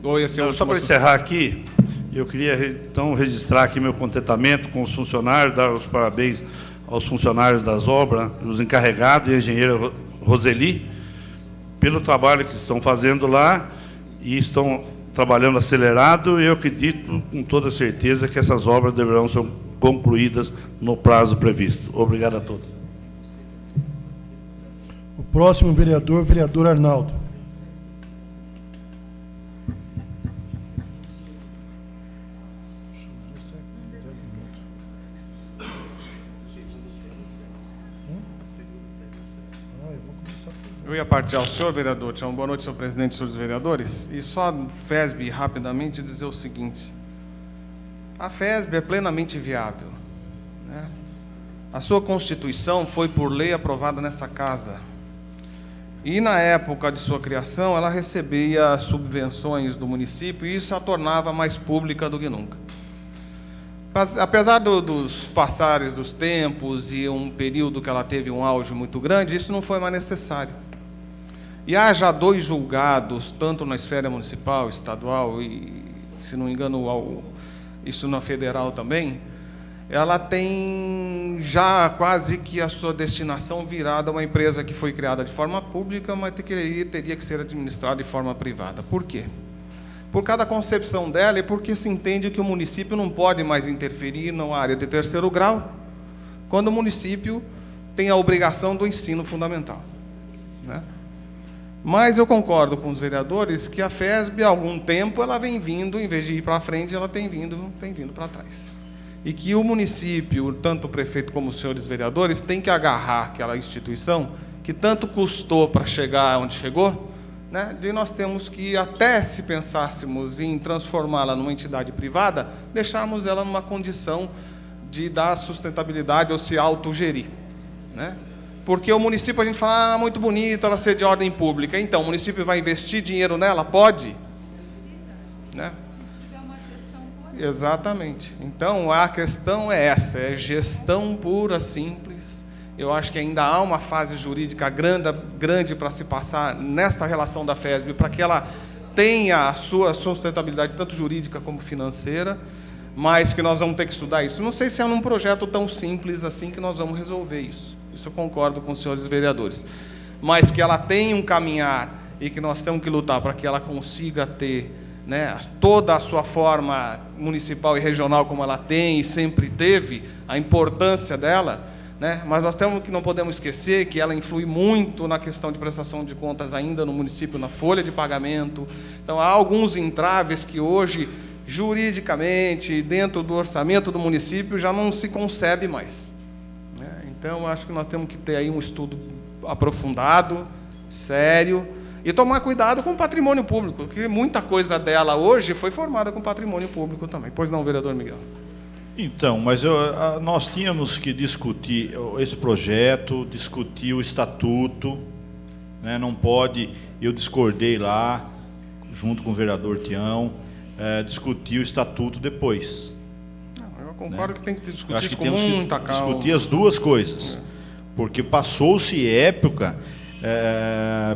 Ou esse é o Só último para assunto? encerrar aqui, eu queria então registrar aqui meu contentamento com os funcionários, dar os parabéns aos funcionários das obras, os encarregados e a engenheira Roseli, pelo trabalho que estão fazendo lá e estão trabalhando acelerado, e eu acredito com toda certeza que essas obras deverão ser concluídas no prazo previsto. Obrigado a todos. O próximo vereador, vereador Arnaldo. Eu ia partir ao senhor, vereador. Tchau, boa noite, senhor presidente e senhores vereadores. E só FESB, rapidamente, dizer o seguinte. A FESB é plenamente viável, né? A sua Constituição foi, por lei, aprovada nessa casa. E, na época de sua criação, ela recebia subvenções do município e isso a tornava mais pública do que nunca. Apesar dos passares dos tempos e um período que ela teve um auge muito grande, isso não foi mais necessário. E há já 2 julgados, tanto na esfera municipal, estadual e, se não me engano, isso na federal também, ela tem já quase que a sua destinação virada a uma empresa que foi criada de forma pública, mas teria que ser administrada de forma privada. Por quê? Por cada concepção dela e porque se entende que o município não pode mais interferir na área de 3º grau, quando o município tem a obrigação do ensino fundamental, né? Mas eu concordo com os vereadores que a FESB, há algum tempo, ela vem vindo, em vez de ir para frente, ela tem vindo para trás. E que o município, tanto o prefeito como os senhores vereadores, tem que agarrar aquela instituição que tanto custou para chegar onde chegou, né? De nós temos que, até se pensássemos em transformá-la numa entidade privada, deixarmos ela numa condição de dar sustentabilidade ou se autogerir, né? Porque o município, a gente fala, muito bonito ela ser de ordem pública. Então, o município vai investir dinheiro nela? Pode? Né? Exatamente. Então, a questão é essa, é gestão pura, simples. Eu acho que ainda há uma fase jurídica grande para se passar nesta relação da FESB, para que ela tenha a sua sustentabilidade, tanto jurídica como financeira, mas que nós vamos ter que estudar isso. Não sei se é num projeto tão simples assim que nós vamos resolver isso. Isso eu concordo com os senhores vereadores. Mas que ela tenha um caminhar e que nós temos que lutar para que ela consiga ter, né, toda a sua forma municipal e regional como ela tem e sempre teve, a importância dela, né? Mas nós não podemos esquecer que ela influi muito na questão de prestação de contas ainda no município, na folha de pagamento. Então, há alguns entraves que hoje, juridicamente, dentro do orçamento do município, já não se concebe mais. Então, acho que nós temos que ter aí um estudo aprofundado, sério, e tomar cuidado com o patrimônio público, porque muita coisa dela hoje foi formada com patrimônio público também. Pois não, vereador Miguel? Então, mas nós tínhamos que discutir esse projeto, discutir o estatuto, né? Não pode, eu discordei lá, junto com o vereador Tião, discutir o estatuto depois. Eu concordo, né? Que tem que discutir isso com temos muita que calma. Discutir as duas coisas, porque passou-se época,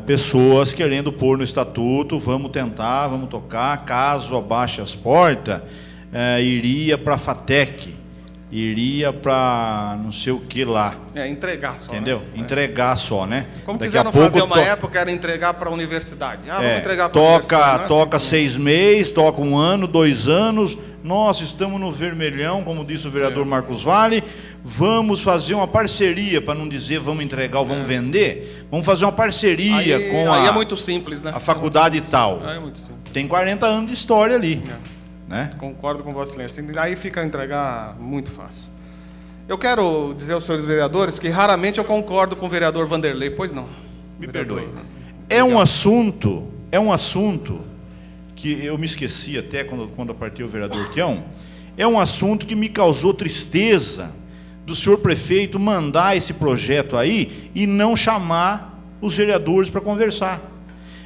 pessoas querendo pôr no estatuto, vamos tentar, vamos tocar, caso abaixe as portas, iria para a FATEC, iria para não sei o que lá. Entregar só. Entendeu? Né? Entregar só, né? Como Daqui quiseram a pouco fazer uma época, era entregar para a universidade. Vamos entregar para a universidade. Toca 6 meses, toca 1 ano, 2 anos. Nós estamos no vermelhão, como disse o vereador Marcos Vale. Vamos fazer uma parceria, para não dizer vamos entregar ou vamos vender. Vamos fazer uma parceria com aí é muito simples, né? a faculdade tal. É muito simples. Tem 40 anos de história ali. Né? Concordo com Vossa Excelência. Aí fica a entregar muito fácil. Eu quero dizer aos senhores vereadores que raramente eu concordo com o vereador Vanderlei. Pois não. Me perdoe. É um assunto é um assunto que eu me esqueci até quando partiu o vereador Tião, é um assunto que me causou tristeza do senhor prefeito mandar esse projeto aí e não chamar os vereadores para conversar.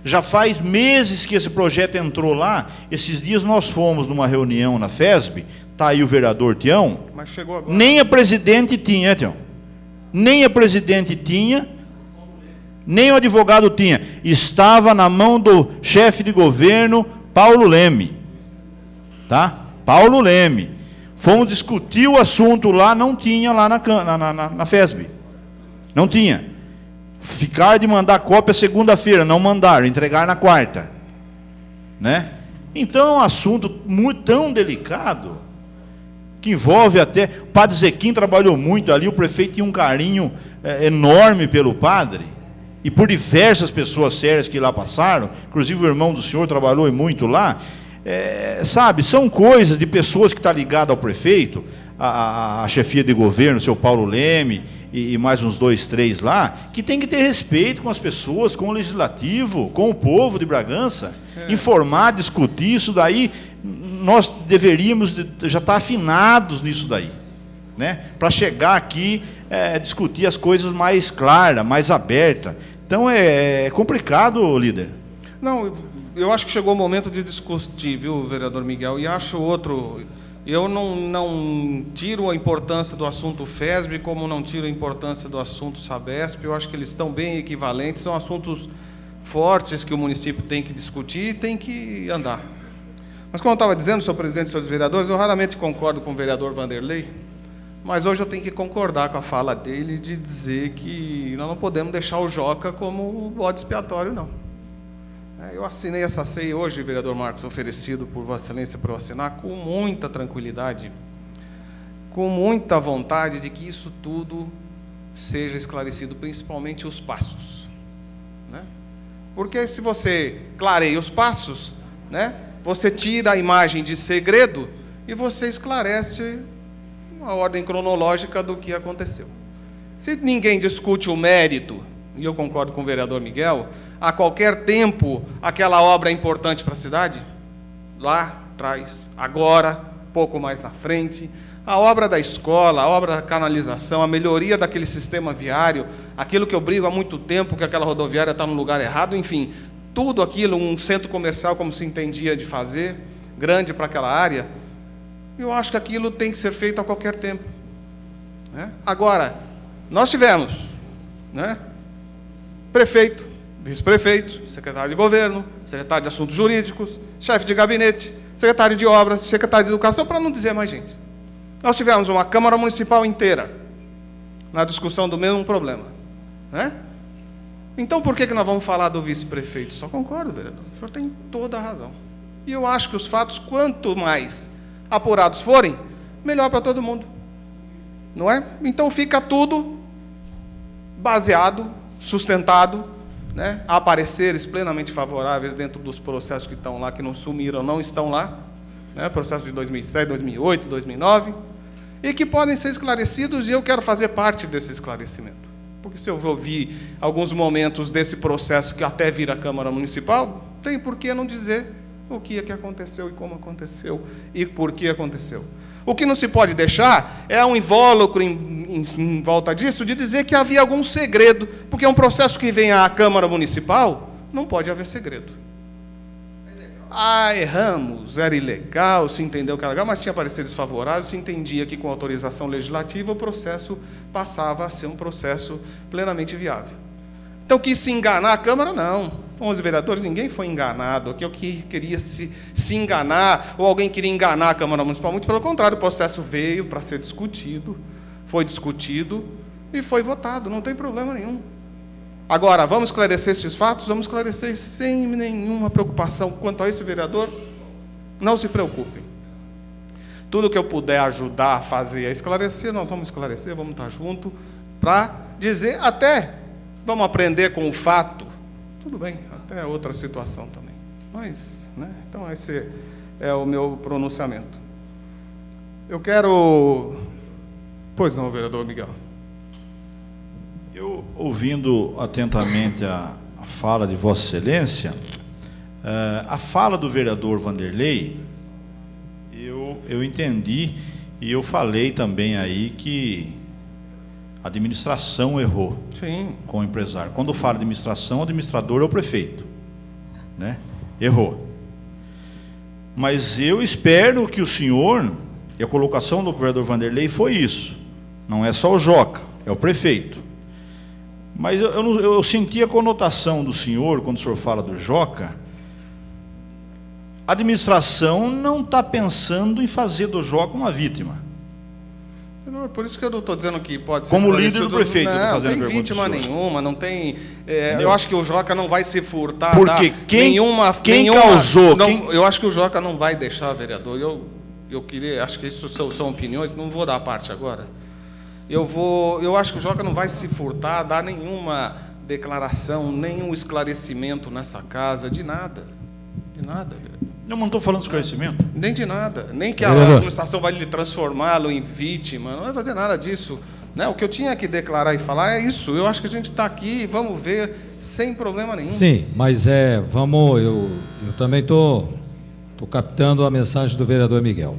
Já faz meses que esse projeto entrou lá. Esses dias nós fomos numa reunião na FESB, está aí o vereador Tião, Mas chegou agora. nem a presidente tinha, Tião, nem a presidente tinha, nem o advogado tinha, estava na mão do chefe de governo, Paulo Leme, tá? Paulo Leme. Fomos discutir o assunto lá, não tinha lá na FESB, não tinha. Ficar de mandar cópia segunda-feira, não mandaram, entregar na quarta, né? Então é um assunto tão delicado, que envolve até, o padre Zequim trabalhou muito ali, o prefeito tinha um carinho enorme pelo padre, e por diversas pessoas sérias que lá passaram, inclusive o irmão do senhor trabalhou muito lá, sabe, são coisas de pessoas que estão ligadas ao prefeito, a chefia de governo, o seu Paulo Leme, e mais uns 2, 3 lá, que tem que ter respeito com as pessoas, com o legislativo, com o povo de Bragança, informar, discutir isso daí, nós deveríamos já estar afinados nisso daí, né? Para chegar aqui, discutir as coisas mais claras, mais abertas. Então é complicado, líder. Não, eu acho que chegou o momento de discutir, viu, vereador Miguel, e acho outro... Eu não tiro a importância do assunto FESB, como não tiro a importância do assunto Sabesp. Eu acho que eles estão bem equivalentes, são assuntos fortes que o município tem que discutir e tem que andar. Mas, como eu estava dizendo, senhor presidente e senhores vereadores, eu raramente concordo com o vereador Vanderlei, mas hoje eu tenho que concordar com a fala dele de dizer que nós não podemos deixar o Joca como bode expiatório, não. Eu assinei essa CEI hoje, vereador Marcos, oferecido por Vossa Excelência para eu assinar, com muita tranquilidade, com muita vontade de que isso tudo seja esclarecido, principalmente os passos, né? Porque se você clareia os passos, né, você tira a imagem de segredo e você esclarece a ordem cronológica do que aconteceu. Se ninguém discute o mérito, e eu concordo com o vereador Miguel, a qualquer tempo aquela obra é importante para a cidade, lá atrás, agora, pouco mais na frente, a obra da escola, a obra da canalização, a melhoria daquele sistema viário, aquilo que eu brigo há muito tempo, que aquela rodoviária está no lugar errado, enfim, tudo aquilo, um centro comercial como se entendia de fazer, grande para aquela área, eu acho que aquilo tem que ser feito a qualquer tempo, né? Agora, nós tivemos, né, prefeito, vice-prefeito, secretário de governo, secretário de assuntos jurídicos, chefe de gabinete, secretário de obras, secretário de educação, para não dizer mais gente. Nós tivemos uma Câmara Municipal inteira na discussão do mesmo problema, né? Então, por que nós vamos falar do vice-prefeito? Só concordo, vereador. O senhor tem toda a razão. E eu acho que os fatos, quanto mais apurados forem, melhor para todo mundo. Não é? Então, fica tudo baseado, sustentado, né, a pareceres plenamente favoráveis dentro dos processos que estão lá, que não sumiram, não estão lá, né, processos de 2007, 2008, 2009, e que podem ser esclarecidos, e eu quero fazer parte desse esclarecimento. Porque se eu ouvir alguns momentos desse processo que até vira a Câmara Municipal, tem por que não dizer o que é que aconteceu e como aconteceu e por que aconteceu. O que não se pode deixar é um invólucro em volta disso de dizer que havia algum segredo, porque um processo que vem à Câmara Municipal não pode haver segredo. Erramos, era ilegal, se entendeu que era legal, mas tinha pareceres favoráveis, se entendia que com autorização legislativa o processo passava a ser um processo plenamente viável. Então, quis se enganar a Câmara? Não. 11 vereadores, ninguém foi enganado. Aqui eu queria se enganar, ou alguém queria enganar a Câmara Municipal. Muito pelo contrário, o processo veio para ser discutido, foi discutido e foi votado, não tem problema nenhum. Agora, vamos esclarecer esses fatos? Vamos esclarecer sem nenhuma preocupação. Quanto a esse vereador, não se preocupem. Tudo que eu puder ajudar a fazer, a esclarecer, nós vamos esclarecer, vamos estar juntos, para dizer até... Vamos aprender com o fato, tudo bem, até outra situação também. Mas, né, então esse é o meu pronunciamento. Eu quero... Pois não, vereador Miguel. Eu, ouvindo atentamente a fala de Vossa Excelência, A fala do vereador Vanderlei, eu entendi e eu falei também aí que a administração errou. Sim. Com o empresário. Quando fala administração, o administrador é o prefeito, né? Errou. Mas eu espero que o senhor, e a colocação do vereador Vanderlei foi isso, não é só o Joca, é o prefeito. Mas eu senti a conotação do senhor, quando o senhor fala do Joca. A administração não está pensando em fazer do Joca uma vítima. Não, por isso que eu não estou dizendo que pode ser como esclarecido. líder do prefeito, não fazendo tem pergunta vítima nenhuma, não tem. Eu acho que o Joca não vai se furtar. Porque quem causou. Eu acho que o Joca não vai deixar, vereador. Eu queria, acho que isso são opiniões, não vou dar a parte agora. Eu acho que o Joca não vai se furtar, dar nenhuma declaração, nenhum esclarecimento nessa casa, de nada. De nada, vereador. Não estou falando de esclarecimento. Nem de nada. Nem que a administração vai lhe transformá-lo em vítima. Não vai fazer nada disso. Né? O que eu tinha que declarar e falar é isso. Eu acho que a gente está aqui, vamos ver, sem problema nenhum. Sim, mas vamos, eu também estou captando a mensagem do vereador Miguel.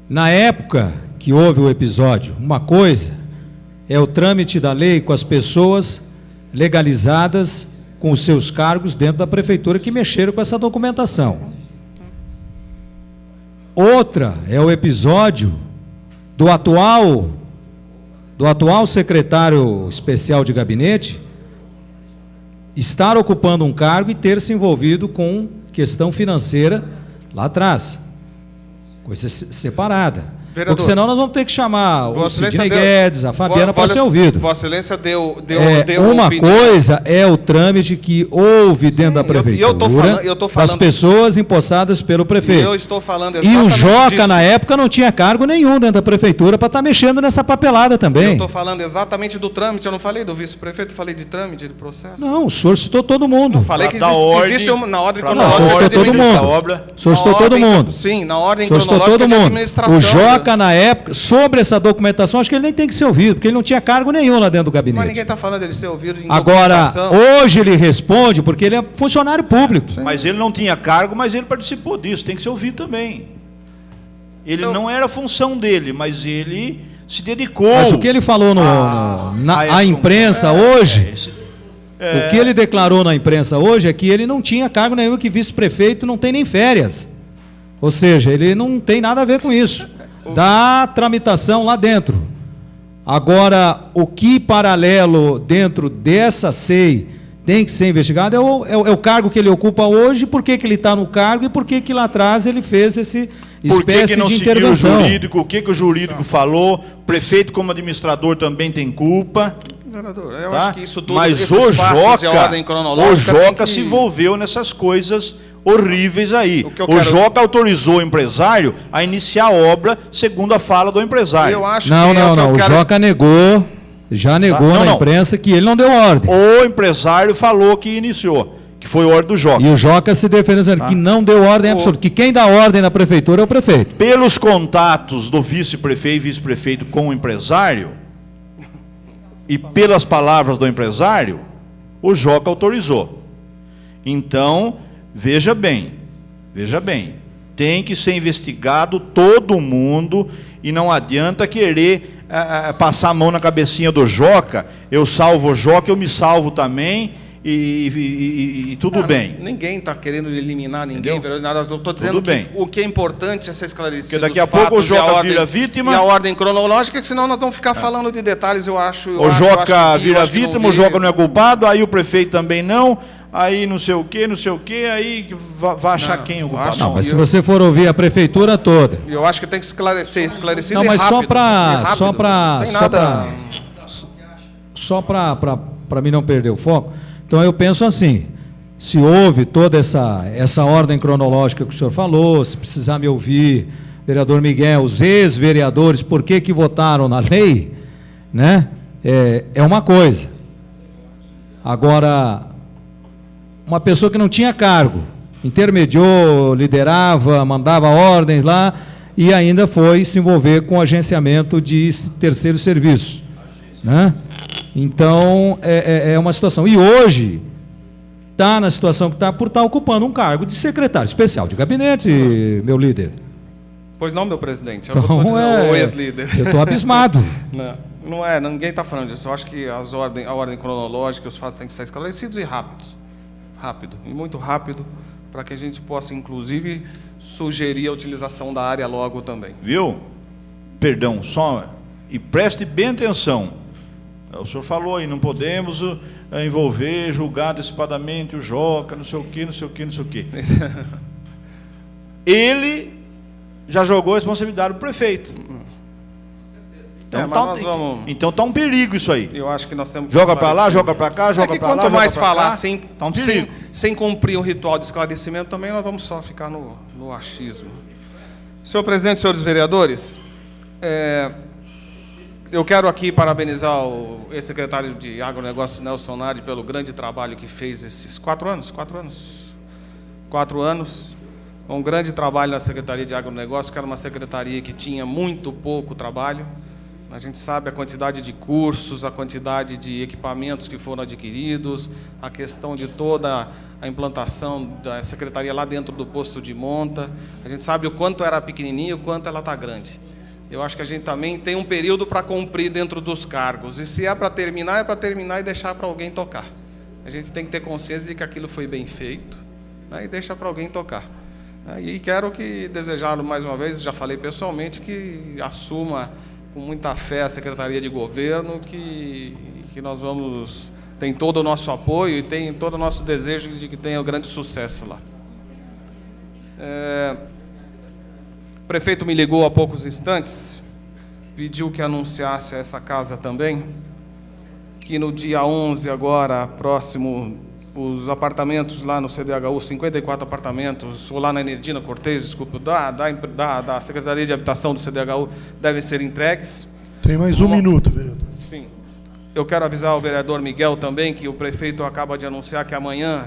Na época que houve o episódio, uma coisa é o trâmite da lei com as pessoas legalizadas com os seus cargos dentro da prefeitura que mexeram com essa documentação. Outra é o episódio do atual secretário especial de gabinete estar ocupando um cargo e ter se envolvido com questão financeira lá atrás. Coisa separada. Vereador, porque senão nós vamos ter que chamar o Sidney Guedes, a Fabiana para ser ouvido. Vossa Excelência deu uma coisa é o trâmite que houve dentro da prefeitura, eu tô falando, das pessoas empossadas pelo prefeito. Eu estou falando exatamente e o Joca, disso. na época, não tinha cargo nenhum dentro da prefeitura para estar mexendo nessa papelada também. Eu estou falando exatamente do trâmite, eu não falei do vice-prefeito, falei de trâmite, de processo. Não, o senhor citou todo mundo. Não falei que existe na ordem cronológica. O senhor citou todo mundo. O senhor citou todo mundo. Sim, na ordem cronológica de administração. O Joca, na época, sobre essa documentação, acho que ele nem tem que ser ouvido, porque ele não tinha cargo nenhum lá dentro do gabinete. Mas ninguém está falando dele ser ouvido em Agora, hoje ele responde porque ele é funcionário público. Mas ele não tinha cargo, mas ele participou disso, tem que ser ouvido também. Ele não era função dele, mas ele se dedicou. Mas o que ele falou na imprensa hoje, o que ele declarou na imprensa hoje é que ele não tinha cargo nenhum, que vice-prefeito não tem nem férias. Ou seja, ele não tem nada a ver com isso. Da tramitação lá dentro. Agora, o que paralelo dentro dessa SEI tem que ser investigado é o cargo que ele ocupa hoje, por que ele está no cargo e por que lá atrás ele fez esse espécie de intervenção. O que o jurídico falou, prefeito como administrador também tem culpa. Vereador, eu acho que isso tudo, mas o Joca se envolveu nessas coisas horríveis aí. O Joca autorizou o empresário a iniciar a obra segundo a fala do empresário. Eu acho não. O Joca negou, já negou na imprensa que ele não deu ordem. O empresário falou que iniciou, que foi ordem do Joca. E o Joca se defendeu dizendo que não deu ordem absoluta, que quem dá ordem na prefeitura é o prefeito. Pelos contatos do vice-prefeito e vice-prefeito com o empresário, e pelas palavras do empresário, o Joca autorizou. Então, veja bem, tem que ser investigado todo mundo e não adianta querer passar a mão na cabecinha do Joca, eu salvo o Joca, eu me salvo também e tudo bem. Ninguém está querendo eliminar ninguém, vereador. Eu estou dizendo que o que é importante é ser esclarecido. Porque daqui a pouco o Joca vira vítima. E a ordem cronológica, senão nós vamos ficar falando de detalhes, eu acho. O Joca vira vítima, o Joca não é culpado, aí o prefeito também não. Aí não sei o quê, aí vai achar quem é o culpado. Não, mas se você for ouvir a prefeitura toda. Eu acho que tem que esclarecer não, mas rápido, só para mim não perder o foco. Então eu penso assim, se houve toda essa ordem cronológica que o senhor falou, se precisar me ouvir, vereador Miguel, os ex-vereadores, por que votaram na lei, né? É uma coisa. Agora, uma pessoa que não tinha cargo, intermediou, liderava, mandava ordens lá e ainda foi se envolver com agenciamento de terceiros serviços, né? Então, é uma situação. E hoje, está na situação que está por estar ocupando um cargo de secretário especial de gabinete, meu líder. Pois não, meu presidente. Eu não estou dizendo o ex-líder. Eu estou abismado. Não é, ninguém está falando disso. Eu acho que a ordem cronológica, os fatos têm que ser esclarecidos e rápidos. Rápido, e muito rápido, para que a gente possa, inclusive, sugerir a utilização da área logo também. Viu? Perdão, só... E preste bem atenção. O senhor falou aí, não podemos envolver julgado antecipadamente o Joca, não sei o quê, não sei o quê, não sei o quê. Ele já jogou a responsabilidade do prefeito. Então tá um perigo isso aí. Eu acho que nós temos que joga para lá, joga para cá, joga para lá. Quanto mais falar tá um perigo. sem cumprir o ritual de esclarecimento, também nós vamos só ficar no achismo. Senhor presidente, senhores vereadores, eu quero aqui parabenizar o ex-secretário de Agronegócio, Nelson Nadi, pelo grande trabalho que fez esses 4 anos. 4 anos. Um grande trabalho na Secretaria de Agronegócio, que era uma secretaria que tinha muito pouco trabalho. A gente sabe a quantidade de cursos, a quantidade de equipamentos que foram adquiridos, a questão de toda a implantação da secretaria lá dentro do posto de monta. A gente sabe o quanto era pequenininho e o quanto ela está grande. Eu acho que a gente também tem um período para cumprir dentro dos cargos. E se é para terminar e deixar para alguém tocar. A gente tem que ter consciência de que aquilo foi bem feito, né, e deixa para alguém tocar. E quero desejá-lo mais uma vez, já falei pessoalmente, que assuma com muita fé a Secretaria de Governo, que nós tem todo o nosso apoio e tem todo o nosso desejo de que tenha um grande sucesso lá. O prefeito me ligou há poucos instantes, pediu que anunciasse a essa casa também, que no dia 11 agora, próximo, os apartamentos lá no CDHU, 54 apartamentos, ou lá na Enedina Cortez, desculpa, da Secretaria de Habitação do CDHU, devem ser entregues. Tem mais um minuto, vereador. Sim. Eu quero avisar o vereador Miguel também, que o prefeito acaba de anunciar que amanhã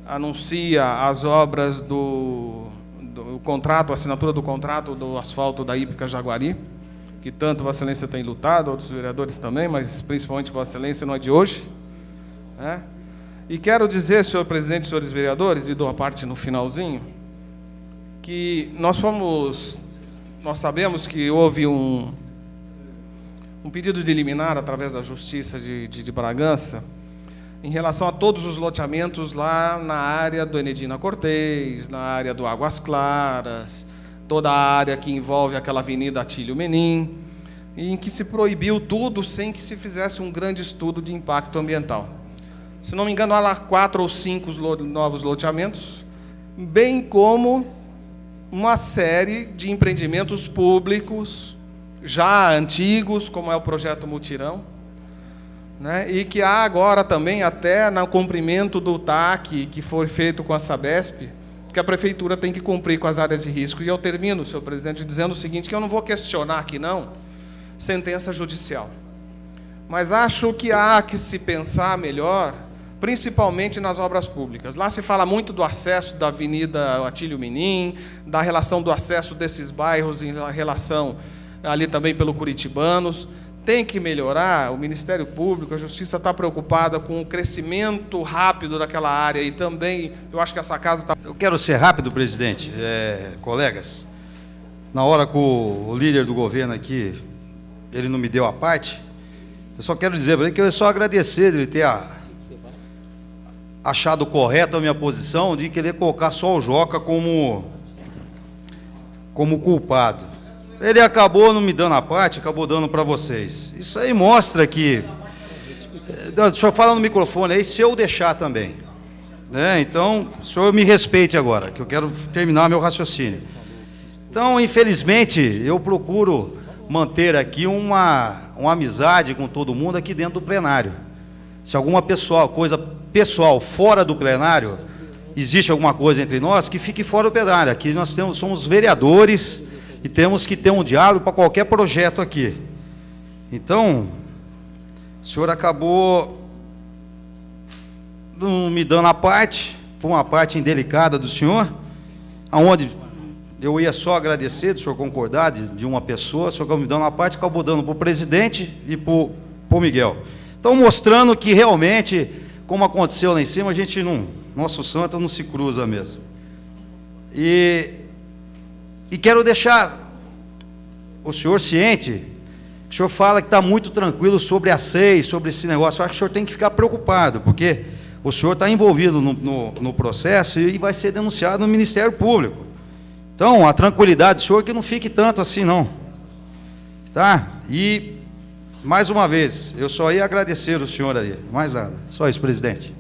anuncia as obras do contrato, a assinatura do contrato do asfalto da Hípica Jaguari, que tanto Vossa Excelência tem lutado, outros vereadores também, mas principalmente Vossa Excelência, não é de hoje, né? E quero dizer, senhor presidente, senhores vereadores, e dou a parte no finalzinho, que nós sabemos que houve um pedido de liminar através da Justiça de Bragança em relação a todos os loteamentos lá na área do Enedina Cortez, na área do Águas Claras, toda a área que envolve aquela avenida Atílio Menin, em que se proibiu tudo sem que se fizesse um grande estudo de impacto ambiental. Se não me engano, há lá 4 ou 5 novos loteamentos, bem como uma série de empreendimentos públicos, já antigos, como é o projeto Mutirão, né? E que há agora também, até no cumprimento do TAC, que foi feito com a Sabesp, que a Prefeitura tem que cumprir com as áreas de risco. E eu termino, senhor presidente, dizendo o seguinte, que eu não vou questionar aqui, não, sentença judicial. Mas acho que há que se pensar melhor, principalmente nas obras públicas. Lá se fala muito do acesso da Avenida Atílio Menin, da relação do acesso desses bairros em relação ali também pelo Curitibanos. Tem que melhorar, o Ministério Público, a Justiça está preocupada com o crescimento rápido daquela área e também, eu acho que essa casa está... Eu quero ser rápido, presidente, colegas. Na hora que o líder do governo aqui, ele não me deu a parte, eu só quero dizer para ele que eu só agradecer ele ter achado correta a minha posição de querer colocar só o Joca como culpado. Ele acabou não me dando a parte, acabou dando para vocês. Isso aí mostra que... O senhor fala no microfone aí, se eu deixar também. Então, o senhor me respeite agora, que eu quero terminar meu raciocínio. Então, infelizmente, eu procuro manter aqui uma amizade com todo mundo aqui dentro do plenário. Se alguma coisa pessoal fora do plenário, existe alguma coisa entre nós, que fique fora do plenário. Aqui nós somos vereadores e temos que ter um diálogo para qualquer projeto aqui. Então, o senhor acabou não me dando a parte, por uma parte indelicada do senhor, aonde eu ia só agradecer, do senhor concordar de uma pessoa, o senhor acabou me dando uma parte, acabou dando para o presidente e para o Miguel. Então, mostrando que realmente como aconteceu lá em cima, a gente não, nosso santo não se cruza mesmo. E quero deixar o senhor ciente, o senhor fala que está muito tranquilo sobre a SEI, sobre esse negócio. Eu acho que o senhor tem que ficar preocupado, porque o senhor está envolvido no processo e vai ser denunciado no Ministério Público. Então, a tranquilidade do senhor que não fique tanto assim, não. Tá? E, mais uma vez, eu só ia agradecer o senhor aí, mais nada. Só isso, presidente.